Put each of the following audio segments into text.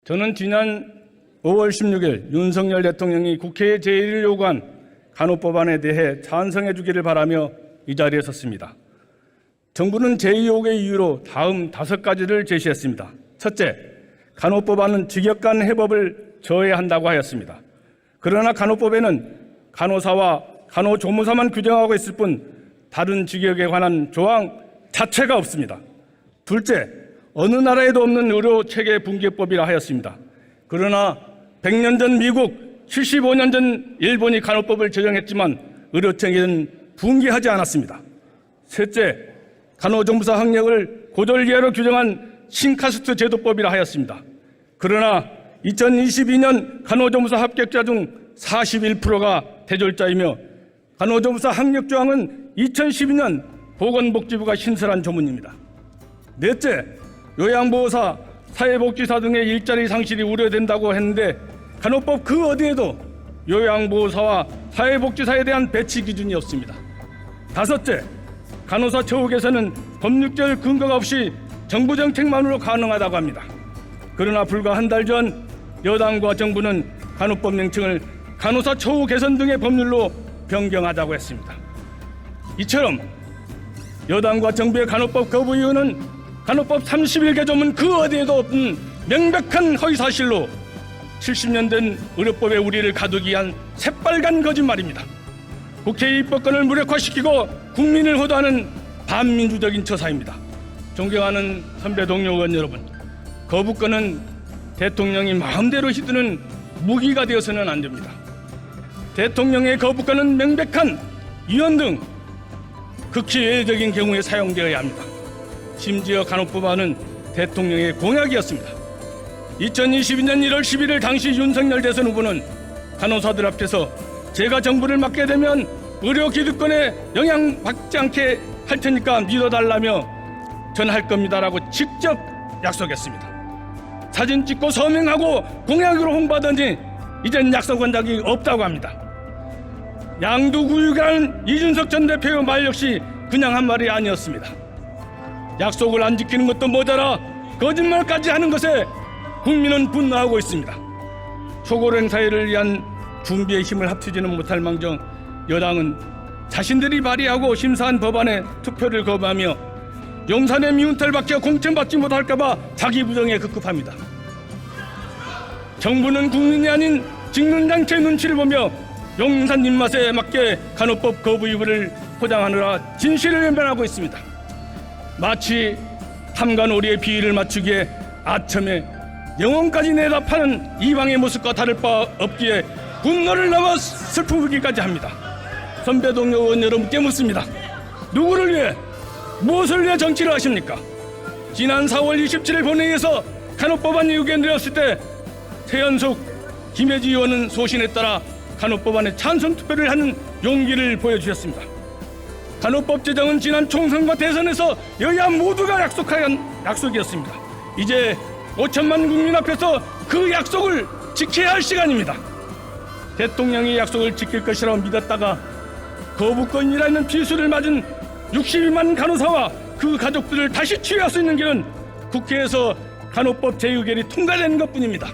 저는 지난 5월 16일 윤석열 대통령이 국회에 제의를 요구한 간호법안에 대해 찬성해 주기를 바라며 이 자리에 섰습니다. 정부는 제의 요구의 이유로 다음 5가지를 제시했습니다. 첫째, 간호법안은 직역간 해법을 저해한다고 하였습니다. 그러나 간호법에는 간호사와 간호조무사만 규정하고 있을 뿐 다른 직역에 관한 조항 자체가 없습니다. 둘째, 어느 나라에도 없는 의료체계 붕괴법이라 하였습니다. 그러나 100년 전 미국, 75년 전 일본이 간호법을 제정했지만 의료체계는 붕괴하지 않았습니다. 셋째, 간호조무사 학력을 고졸 이하로 규정한 신카스트 제도법이라 하였습니다. 그러나 2022년 간호조무사 합격자 중 41%가 대졸자이며 간호조무사 학력 조항은 2012년 보건복지부가 신설한 조문입니다. 넷째, 요양보호사, 사회복지사 등의 일자리 상실이 우려된다고 했는데 간호법 그 어디에도 요양보호사와 사회복지사에 대한 배치 기준이 없습니다. 다섯째, 간호사 처우 개선은 법률적 근거가 없이 정부 정책만으로 가능하다고 합니다. 그러나 불과 한 달 전 여당과 정부는 간호법 명칭을 간호사 처우 개선 등의 법률로 변경하자고 했습니다. 이처럼 여당과 정부의 간호법 거부 이유는 간호법 31개조문 그 어디에도 없는 명백한 허위사실로 70년 된 의료법의 우리를 가두기 위한 새빨간 거짓말입니다. 국회의 입법권을 무력화시키고 국민을 호도하는 반민주적인 처사입니다. 존경하는 선배 동료 의원 여러분, 거부권은 대통령이 마음대로 휘두르는 무기가 되어서는 안 됩니다. 대통령의 거부권은 명백한 위헌 등 극히 예외적인 경우에 사용되어야 합니다. 심지어 간호법안은 대통령의 공약이었습니다. 2022년 1월 11일 당시 윤석열 대선 후보는 간호사들 앞에서 제가 정부를 맡게 되면 의료 기득권에 영향받지 않게 할 테니까 믿어달라며 전할 겁니다라고 직접 약속했습니다. 사진 찍고 서명하고 공약으로 홍보하더니 이젠 약속한 적이 없다고 합니다. 양두구육이라는 이준석 전 대표의 말 역시 그냥 한 말이 아니었습니다. 약속을 안 지키는 것도 모자라 거짓말까지 하는 것에 국민은 분노하고 있습니다. 초고령 사회를 위한 준비의 힘을 합치지는 못할 망정 여당은 자신들이 발의하고 심사한 법안에 투표를 거부하며 용산의 미운털 박혀 공천받지 못할까 봐 자기 부정에 급급합니다. 정부는 국민이 아닌 직능장치의 눈치를 보며 용산 입맛에 맞게 간호법 거부 이유를 포장하느라 진실을 외면하고 있습니다. 마치 탐관오리의 비위를 맞추기에 아첨에 영혼까지 내다 파는 이방의 모습과 다를 바 없기에 분노를 넘어 슬프기까지 합니다. 선배 동료 의원 여러분께 묻습니다. 누구를 위해 무엇을 위해 정치를 하십니까? 지난 4월 27일 본회의에서 간호법안 의견 드렸을 때 최연숙, 김혜지 의원은 소신에 따라 간호법안에 찬성 투표를 하는 용기를 보여주셨습니다. 간호법 제정은 지난 총선과 대선에서 여야 모두가 약속한 약속이었습니다. 이제 5천만 국민 앞에서 그 약속을 지켜야 할 시간입니다. 대통령이 약속을 지킬 것이라고 믿었다가 거부권이라는 비수를 맞은 62만 간호사와 그 가족들을 다시 치유할 수 있는 길은 국회에서 간호법 제의결이 통과되는 것뿐입니다.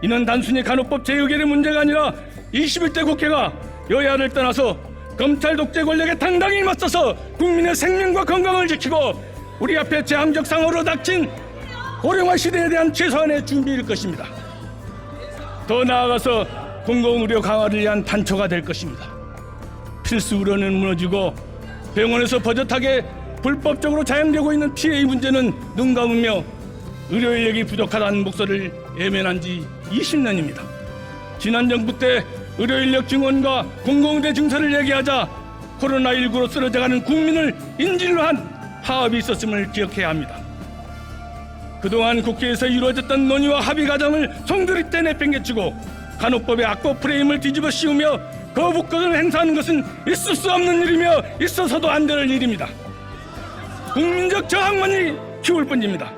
이는 단순히 간호법 제의결의 문제가 아니라 21대 국회가 여야를 떠나서 검찰 독재 권력에 당당히 맞서서 국민의 생명과 건강을 지키고 우리 앞에 재앙적 상황으로 닥친 고령화 시대에 대한 최소한의 준비일 것입니다. 더 나아가서 공공의료 강화를 위한 단초가 될 것입니다. 필수 의료는 무너지고 병원에서 버젓하게 불법적으로 자행되고 있는 피해의 문제는 눈 감으며 의료 인력이 부족하다는 목소리를 외면한 지 20년입니다. 지난 정부 때 의료 인력 증원과 공공의대 증설을 얘기하자 코로나19로 쓰러져가는 국민을 인질로 한 파업이 있었음을 기억해야 합니다. 그동안 국회에서 이루어졌던 논의와 합의 과정을 송두리 때 내팽개치고 간호법의 악법 프레임을 뒤집어 씌우며 거부권을 행사하는 것은 있을 수 없는 일이며 있어서도 안 될 일입니다. 국민적 저항만이 키울 뿐입니다.